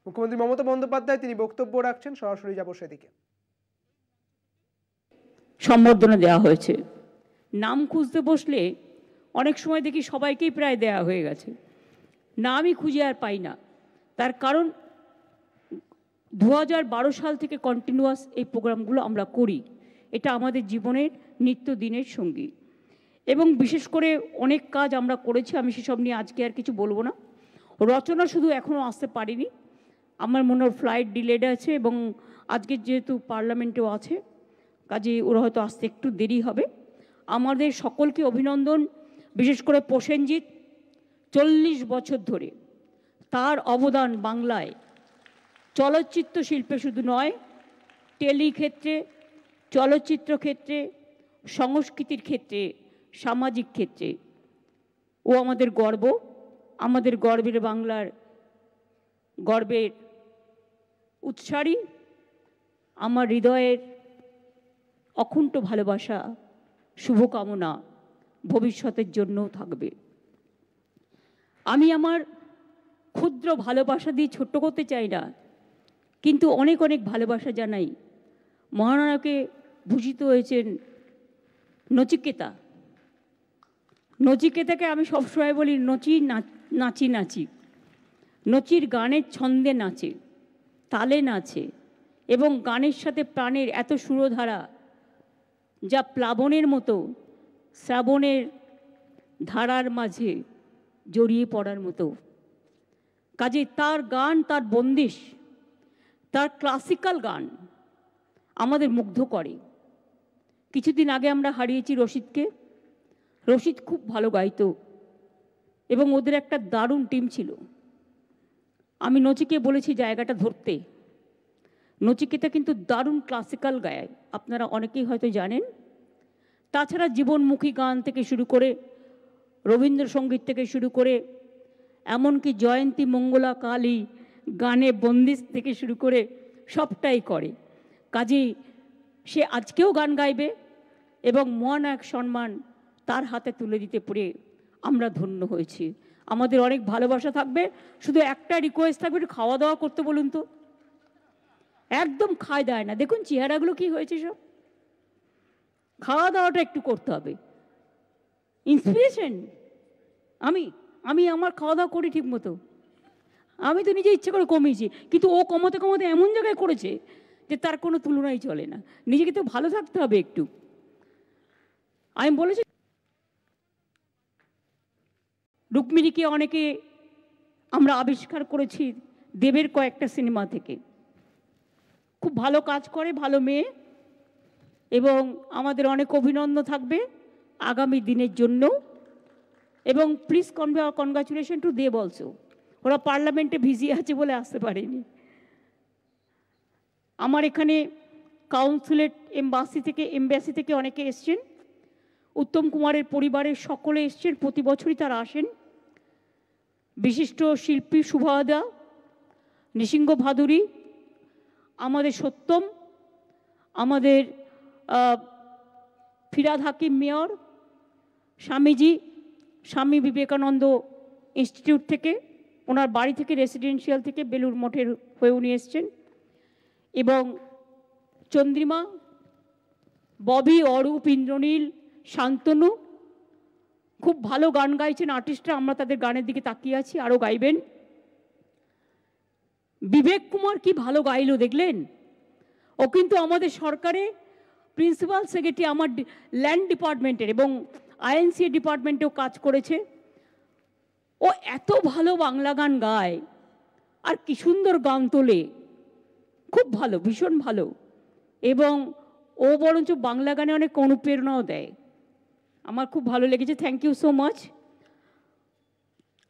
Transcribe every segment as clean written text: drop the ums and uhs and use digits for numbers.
মুখ্যমন্ত্রী মমতা বন্দ্যোপাধ্যায় তিনি বক্তব্য রাখছেন, সরাসরি যাব সেদিকে। সম্বর্ধনা দেওয়া হয়েছে। নাম খুঁজতে বসলে অনেক সময় দেখি সবাইকেই প্রায় দেয়া হয়ে গেছে, নামই খুঁজে আর পাই না। তার কারণ 2012 সাল থেকে কন্টিনিউয়াস এই প্রোগ্রামগুলো আমরা করি, এটা আমাদের জীবনের নিত্যদিনের সঙ্গী। এবং বিশেষ করে অনেক কাজ আমরা করেছি, আমি সেসব নিয়ে আজকে আর কিছু বলবো না। রচনা শুধু এখনও আসতে পারিনি, আমার মনে হয় ফ্লাইট ডিলেড আছে, এবং আজকে যেহেতু পার্লামেন্টেও আছে কাজে ওরা হয়তো আসতে একটু দেরি হবে। আমাদের সকলকে অভিনন্দন, বিশেষ করে প্রসেনজিৎ 40 বছর ধরে তার অবদান বাংলায় চলচ্চিত্র শিল্পে শুধু নয়, টেলি ক্ষেত্রে, চলচ্চিত্র ক্ষেত্রে, সংস্কৃতির ক্ষেত্রে, সামাজিক ক্ষেত্রে ও আমাদের গর্ব, আমাদের গর্বের বাংলার গর্বের উৎসারী। আমার হৃদয়ের অকুণ্ঠ ভালোবাসা, শুভকামনা ভবিষ্যতের জন্যও থাকবে। আমি আমার ক্ষুদ্র ভালোবাসা দিয়ে ছোট্ট করতে চাই না, কিন্তু অনেক অনেক ভালোবাসা জানাই। মহানায়কে ভূষিত হয়েছেন নচিকেতা। নচিকেতাকে আমি সবসময় বলি নাচি নাচি। নচির গানের ছন্দে নাচে, তালে নাচে, এবং গানের সাথে প্রাণের এত সুরধারা যা প্লাবনের মতো শ্রাবণের ধারার মাঝে জড়িয়ে পড়ার মতো। কাজে তার গান, তার বন্দিশ, তার ক্লাসিক্যাল গান আমাদের মুগ্ধ করে। কিছুদিন আগে আমরা হারিয়েছি রশিদকে। রশিদ খুব ভালো গাইতো এবং ওদের একটা দারুণ টিম ছিল। আমি নচিকে বলেছি জায়গাটা ধরতে। নচিকেতা কিন্তু দারুণ ক্লাসিক্যাল গায়, আপনারা অনেকেই হয়তো জানেন। তাছাড়া জীবনমুখী গান থেকে শুরু করে, রবীন্দ্রসঙ্গীত থেকে শুরু করে, এমনকি জয়ন্তী মঙ্গলা কালী গানে বন্দিশ থেকে শুরু করে সবটাই করে। কাজেই সে আজকেও গান গাইবে এবং মহানায়ক সম্মান তার হাতে তুলে দিতে পেরে আমরা ধন্য হয়েছি। আমাদের অনেক ভালোবাসা থাকবে। শুধু একটা রিকোয়েস্ট থাকবে, একটু খাওয়া দাওয়া করতে বলুন তো। একদম খায় দেয় না, দেখুন চেহারাগুলো কি হয়েছে সব। খাওয়া দাওয়াটা একটু করতে হবে। ইন্সপিরেশন আমি আমার খাওয়া দাওয়া করি ঠিক মতো। আমি তো নিজে ইচ্ছে করে কমিয়েছি, কিন্তু ও কমাতে কমাতে এমন জায়গায় করেছে যে তার কোনো তুলনাই চলে না। নিজেকে তো ভালো থাকতে হবে একটু। আমি বলেছি রুক্মিণীকে অনেকে আমরা আবিষ্কার করেছি দেবের কয়েকটা সিনেমা থেকে। খুব ভালো কাজ করে, ভালো মেয়ে, এবং আমাদের অনেক অভিনন্দন থাকবে আগামী দিনের জন্য। এবং please congratulation to Dev also. ওরা পার্লামেন্টে ভিজি আছে বলে আসতে পারেনি। আমার এখানে কাউন্সিলেট এমবাসি থেকে অনেকে এসছেন। উত্তম কুমারের পরিবারের সকলে এসছেন, প্রতি বছরই তারা আসেন। বিশিষ্ট শিল্পী সুভাদা, নৃসিংহ ভাদুরী, আমাদের সত্যম, আমাদের ফিরাদ হাকিম মেয়র, স্বামী বিবেকানন্দ ইনস্টিটিউট থেকে, ওনার বাড়ি থেকে রেসিডেন্সিয়াল থেকে বেলুর মঠের হয়ে উনি এসছেন, এবং চন্দ্রিমা, ববি, অরূপ, ইন্দ্রনীল, শান্তনু খুব ভালো গান গাইছেন আর্টিস্টরা। আমরা তাদের গানের দিকে তাকিয়ে আছি, আরও গাইবেন। বিবেক কুমার কি ভালো গাইলো দেখলেন? ও কিন্তু আমাদের সরকারে প্রিন্সিপাল সেক্রেটারি, আমার ল্যান্ড ডিপার্টমেন্টের এবং আইএনসি ডিপার্টমেন্টেও কাজ করেছে। ও এত ভালো বাংলা গান গায় আর কি সুন্দর গান তোলে, খুব ভালো, ভীষণ ভালো। এবং ও বরঞ্চ বাংলা গানে অনেক অনুপ্রেরণাও দেয়। আমার খুব ভালো লেগেছে, থ্যাংক ইউ সো মাচ।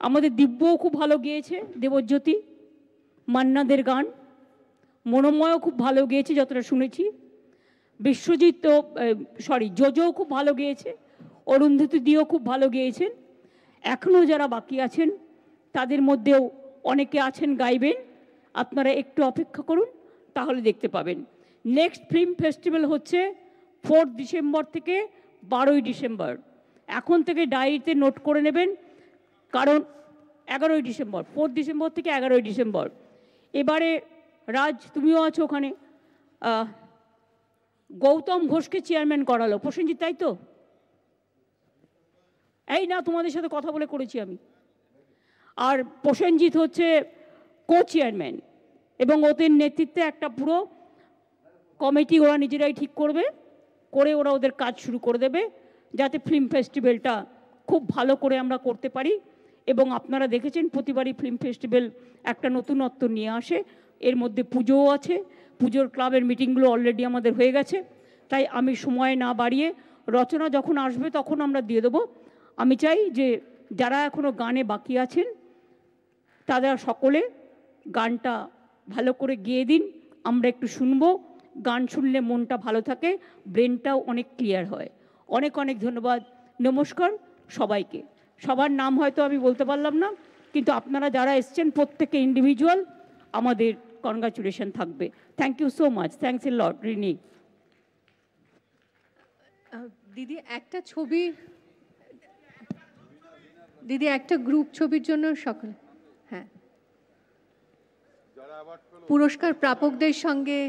আমাদের দিব্যও খুব ভালো গেয়েছে, দেবজ্যোতি, মান্নাদের গান। মনোময়ও খুব ভালো গেয়েছে যতটা শুনেছি। বিশ্বজিৎ তো জোজও খুব ভালো গেয়েছে, অরুন্ধতী দিও খুব ভালো গেয়েছেন। এখনও যারা বাকি আছেন তাদের মধ্যেও অনেকে আছেন গাইবেন। আপনারা একটু অপেক্ষা করুন, তাহলে দেখতে পাবেন। নেক্সট ফিল্ম ফেস্টিভ্যাল হচ্ছে 4 ডিসেম্বর থেকে 12ই ডিসেম্বর। এখন থেকে ডায়েরিতে নোট করে নেবেন, কারণ 11ই ডিসেম্বর, 4 ডিসেম্বর থেকে 11ই ডিসেম্বর। এবারে রাজ, তুমিও আছো ওখানে, গৌতম ঘোষকে চেয়ারম্যান করালো প্রসেনজিৎ, তাই তো? এই না, তোমাদের সাথে কথা বলে করেছি আমি। আর প্রসেনজিৎ হচ্ছে কো চেয়ারম্যান, এবং ওদের নেতৃত্বে একটা পুরো কমিটি ওরা নিজেরাই ঠিক করবে, করে ওরা ওদের কাজ শুরু করে দেবে, যাতে ফিল্ম ফেস্টিভ্যালটা খুব ভালো করে আমরা করতে পারি। এবং আপনারা দেখেছেন প্রতিবারই ফিল্ম ফেস্টিভ্যাল একটা নতুনত্ব নিয়ে আসে, এর মধ্যে পুজোও আছে, পুজোর ক্লাবের মিটিংগুলো অলরেডি আমাদের হয়ে গেছে। তাই আমি সময় না বাড়িয়ে, রচনা যখন আসবে তখন আমরা দিয়ে দেবো। আমি চাই যে যারা এখনও গানে বাকি আছেন তারা সকলে গানটা ভালো করে গেয়ে দিন, আমরা একটু শুনবো। গান শুনলে মনটা ভালো থাকে, ব্রেনটাও অনেক ক্লিয়ার হয়। অনেক অনেক ধন্যবাদ, নমস্কার সবাইকে। সবার নাম হয়তো আমি বলতে পারলাম না, কিন্তু আপনারা যারা এসছেন প্রত্যেকে ইন্ডিভিজুয়াল, আমাদের কনগ্রাচুলেশন থাকবে। Thank you so much, thanks a লট রিনি। দিদি একটা ছবি, দিদি একটা গ্রুপ ছবির জন্য সকলে, হ্যাঁ, পুরস্কার প্রাপকদের সঙ্গে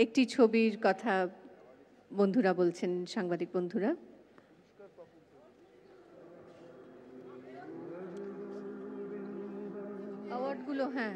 একটি ছবির কথা বন্ধুরা বলছেন, সাংবাদিক বন্ধুরা। অ্যাওয়ার্ডগুলো, হ্যাঁ।